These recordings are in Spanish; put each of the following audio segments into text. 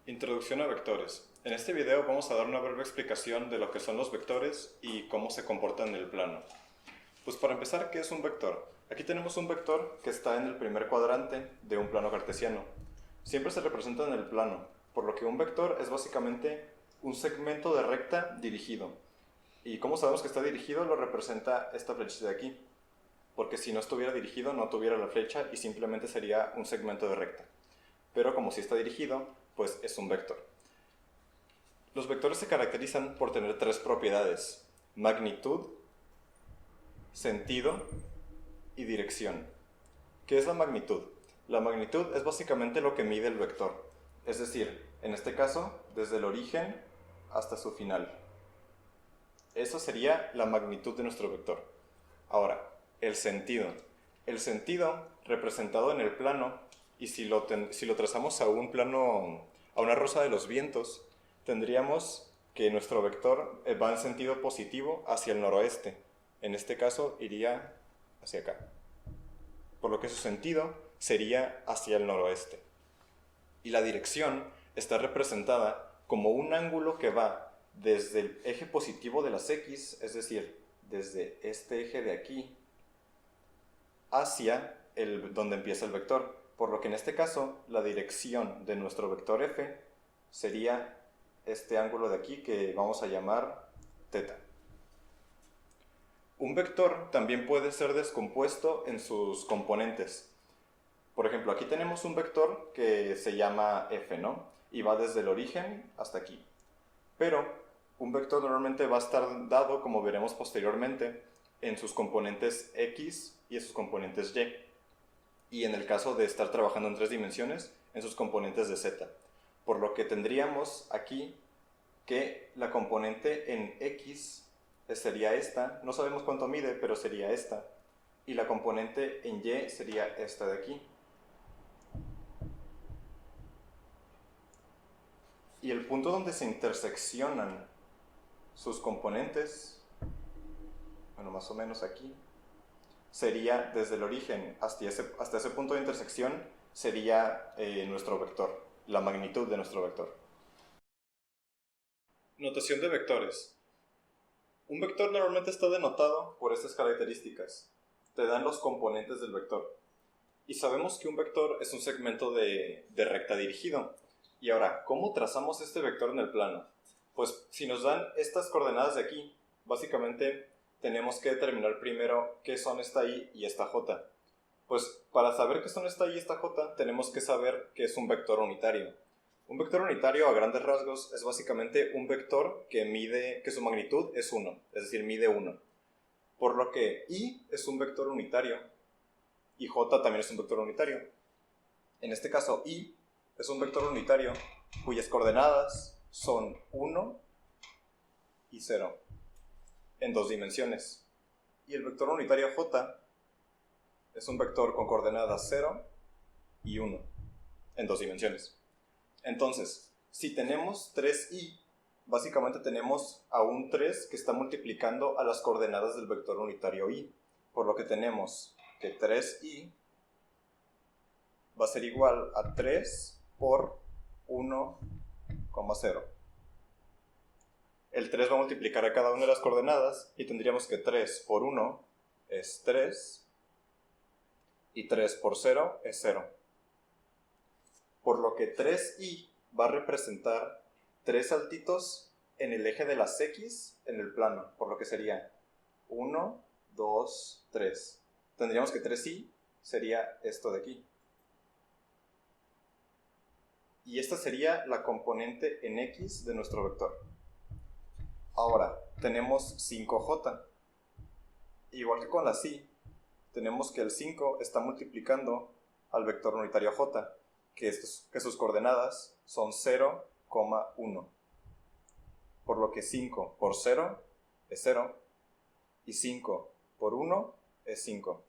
Introducción a vectores. En este video vamos a dar una breve explicación de lo que son los vectores y cómo se comportan en el plano. Pues para empezar, ¿qué es un vector? Aquí tenemos un vector que está en el primer cuadrante de un plano cartesiano. Siempre se representa en el plano, por lo que un vector es básicamente un segmento de recta dirigido. ¿Y cómo sabemos que está dirigido? Lo representa esta flechita de aquí, porque si no estuviera dirigido no tuviera la flecha y simplemente sería un segmento de recta. Pero como si está dirigido, pues es un vector. Los vectores se caracterizan por tener tres propiedades: magnitud, sentido y dirección. ¿Qué es la magnitud? La magnitud es básicamente lo que mide el vector, es decir, en este caso, desde el origen hasta su final. Eso sería la magnitud de nuestro vector. Ahora, el sentido. El sentido, representado en el plano, y si lo trazamos a un plano, a una rosa de los vientos, tendríamos que nuestro vector va en sentido positivo hacia el noroeste. En este caso iría hacia acá. Por lo que su sentido sería hacia el noroeste. Y la dirección está representada como un ángulo que va desde el eje positivo de las X, es decir, desde este eje de aquí, hacia donde empieza el vector. Por lo que en este caso, la dirección de nuestro vector f sería este ángulo de aquí que vamos a llamar θ. Un vector también puede ser descompuesto en sus componentes. Por ejemplo, aquí tenemos un vector que se llama f, ¿no? Y va desde el origen hasta aquí. Pero un vector normalmente va a estar dado, como veremos posteriormente, en sus componentes x y en sus componentes y. Y en el caso de estar trabajando en tres dimensiones, en sus componentes de z. Por lo que tendríamos aquí que la componente en x sería esta, no sabemos cuánto mide, pero sería esta, y la componente en y sería esta de aquí. Y el punto donde se interseccionan sus componentes, bueno, más o menos aquí, sería desde el origen hasta ese punto de intersección, sería nuestro vector, la magnitud de nuestro vector. Notación de vectores. Un vector normalmente está denotado por estas características. Te dan los componentes del vector. Y sabemos que un vector es un segmento de recta dirigido. Y ahora, ¿cómo trazamos este vector en el plano? Pues si nos dan estas coordenadas de aquí, básicamente tenemos que determinar primero qué son esta y esta j. Pues para saber qué son esta y esta j, tenemos que saber qué es un vector unitario. Un vector unitario, a grandes rasgos, es básicamente un vector que su magnitud es 1, es decir, mide 1. Por lo que i es un vector unitario y j también es un vector unitario. En este caso, i es un vector unitario cuyas coordenadas son 1 y 0 en dos dimensiones. Y el vector unitario j es un vector con coordenadas 0 y 1 en dos dimensiones. Entonces, si tenemos 3i, básicamente tenemos a un 3 que está multiplicando a las coordenadas del vector unitario i. Por lo que tenemos que 3i va a ser igual a 3 por 1,0. El 3 va a multiplicar a cada una de las coordenadas y tendríamos que 3 por 1 es 3 y 3 por 0 es 0. Por lo que 3i va a representar 3 saltitos en el eje de las x en el plano, por lo que sería 1, 2, 3. Tendríamos que 3i sería esto de aquí. Y esta sería la componente en x de nuestro vector. Ahora, tenemos 5j. Igual que con la si, tenemos que el 5 está multiplicando al vector unitario j, que sus coordenadas son 0,1. Por lo que 5 por 0 es 0 y 5 por 1 es 5.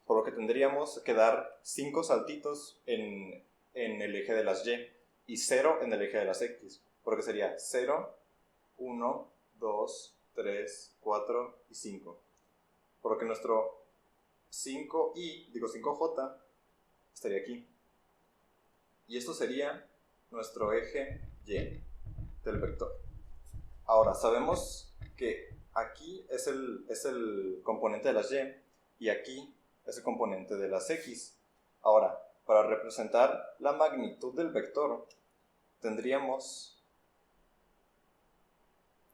Por lo que tendríamos que dar 5 saltitos en el eje de las y 0 en el eje de las x. Porque sería 0, 1, 2, 3, 4 y 5. Por lo que nuestro 5j estaría aquí. Y esto sería nuestro eje Y del vector. Ahora, sabemos que aquí es el componente de las Y y aquí es el componente de las X. Ahora, para representar la magnitud del vector, tendríamos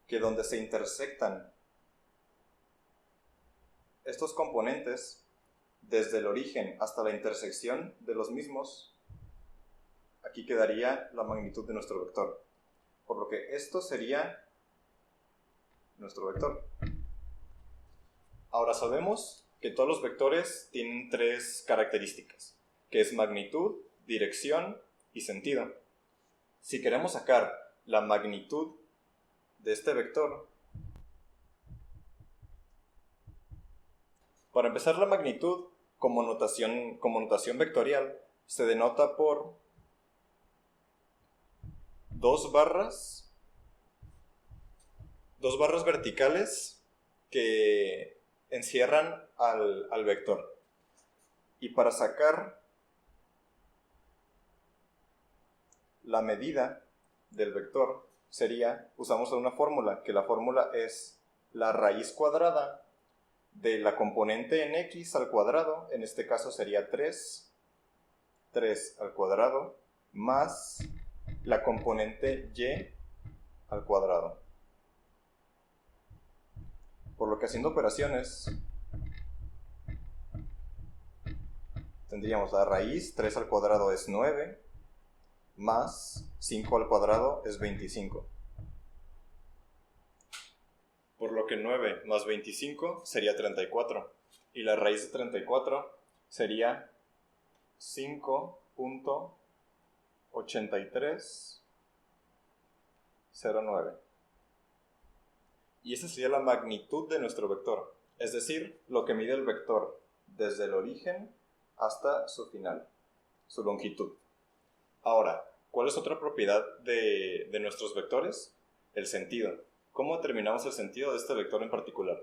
que donde se intersectan estos componentes, desde el origen hasta la intersección de los mismos, aquí quedaría la magnitud de nuestro vector. Por lo que esto sería nuestro vector. Ahora sabemos que todos los vectores tienen tres características, que es magnitud, dirección y sentido. Si queremos sacar la magnitud de este vector, para empezar, la magnitud como notación vectorial se denota por dos barras verticales que encierran al vector. Y para sacar la medida del vector usamos una fórmula, que la fórmula es la raíz cuadrada de la componente en x al cuadrado, en este caso sería 3 al cuadrado, más la componente y al cuadrado. Por lo que haciendo operaciones, tendríamos la raíz, 3 al cuadrado es 9, más 5 al cuadrado es 25. Por lo que 9 más 25 sería 34. Y la raíz de 34 sería 5.8309. Y esa sería la magnitud de nuestro vector, es decir, lo que mide el vector desde el origen hasta su final, su longitud. Ahora, ¿cuál es otra propiedad de nuestros vectores? El sentido. ¿Cómo determinamos el sentido de este vector en particular?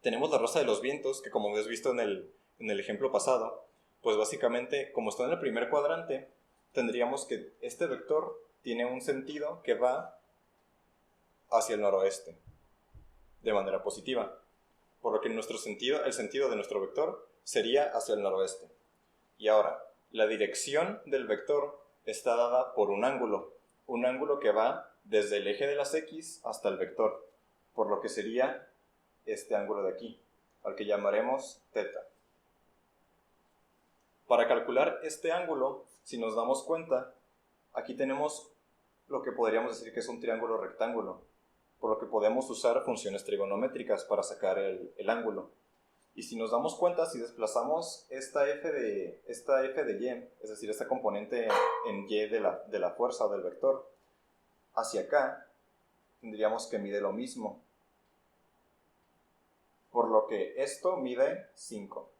Tenemos la rosa de los vientos, que como habéis visto en el ejemplo pasado, pues básicamente, como está en el primer cuadrante, tendríamos que este vector tiene un sentido que va hacia el noroeste, de manera positiva. Por lo que el sentido de nuestro vector sería hacia el noroeste. Y ahora, la dirección del vector está dada por un ángulo que va desde el eje de las X hasta el vector, por lo que sería este ángulo de aquí, al que llamaremos θ. Para calcular este ángulo, si nos damos cuenta, aquí tenemos lo que podríamos decir que es un triángulo rectángulo, por lo que podemos usar funciones trigonométricas para sacar el ángulo. Y si nos damos cuenta, si desplazamos esta f de y, es decir, esta componente en y de la fuerza o del vector, hacia acá, tendríamos que mide lo mismo. Por lo que esto mide 5.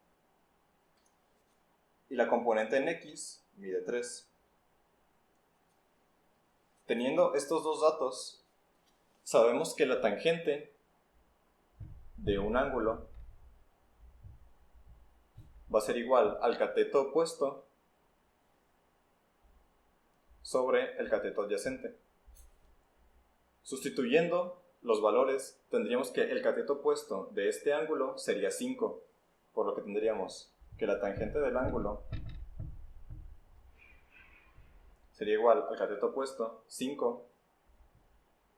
Y la componente en x mide 3. Teniendo estos dos datos, sabemos que la tangente de un ángulo va a ser igual al cateto opuesto sobre el cateto adyacente. Sustituyendo los valores, tendríamos que el cateto opuesto de este ángulo sería 5, por lo que tendríamos que la tangente del ángulo sería igual al cateto opuesto 5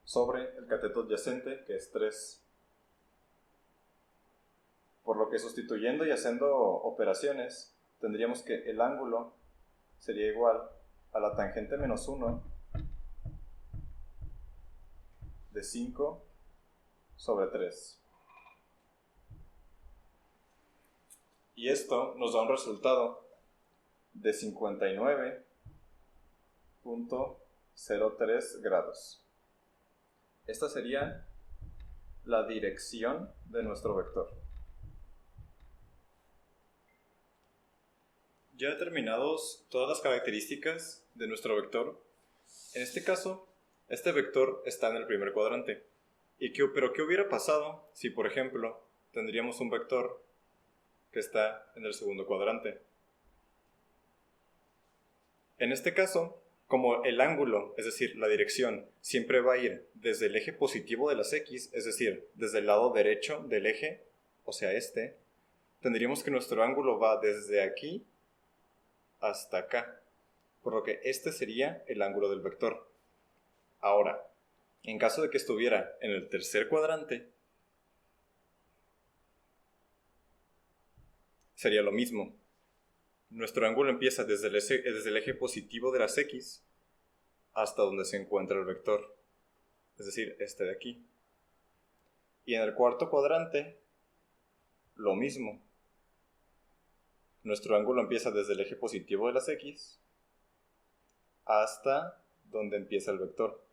sobre el cateto adyacente, que es 3. Por lo que sustituyendo y haciendo operaciones, tendríamos que el ángulo sería igual a la tangente menos 1 de 5 sobre 3. Y esto nos da un resultado de 59.03 grados. Esta sería la dirección de nuestro vector. Ya determinados todas las características de nuestro vector, en este caso, este vector está en el primer cuadrante. ¿Pero qué hubiera pasado si, por ejemplo, tendríamos un vector que está en el segundo cuadrante? En este caso, como el ángulo, es decir, la dirección, siempre va a ir desde el eje positivo de las X, es decir, desde el lado derecho del eje, o sea, tendríamos que nuestro ángulo va desde aquí hasta acá, por lo que este sería el ángulo del vector. Ahora, en caso de que estuviera en el tercer cuadrante, sería lo mismo. Nuestro ángulo empieza desde el eje positivo de las X hasta donde se encuentra el vector, es decir, este de aquí. Y en el cuarto cuadrante, lo mismo. Nuestro ángulo empieza desde el eje positivo de las X hasta donde empieza el vector.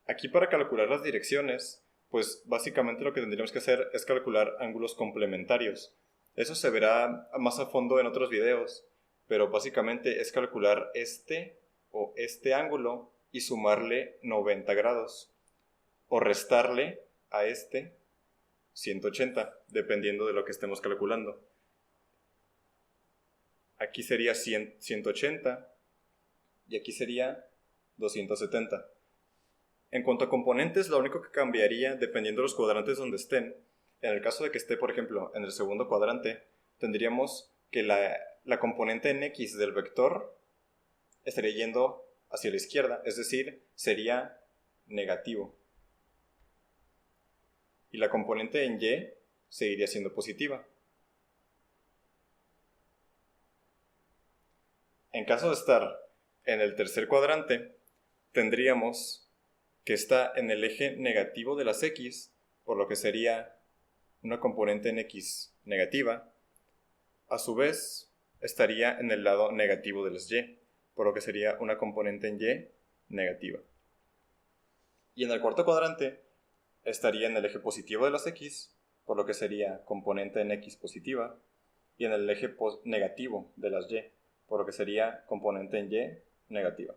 Aquí, para calcular las direcciones, pues básicamente lo que tendríamos que hacer es calcular ángulos complementarios. Eso se verá más a fondo en otros videos, pero básicamente es calcular este o este ángulo y sumarle 90 grados, o restarle a este 180, dependiendo de lo que estemos calculando. Aquí sería 180 y aquí sería 270. En cuanto a componentes, lo único que cambiaría, dependiendo de los cuadrantes donde estén, en el caso de que esté, por ejemplo, en el segundo cuadrante, tendríamos que la componente en X del vector estaría yendo hacia la izquierda, es decir, sería negativo. Y la componente en Y seguiría siendo positiva. En caso de estar en el tercer cuadrante, tendríamos que está en el eje negativo de las X, por lo que sería una componente en X negativa. A su vez, estaría en el lado negativo de las Y, por lo que sería una componente en Y negativa. Y en el cuarto cuadrante, estaría en el eje positivo de las X, por lo que sería componente en X positiva, y en el eje negativo de las Y, por lo que sería componente en Y negativa.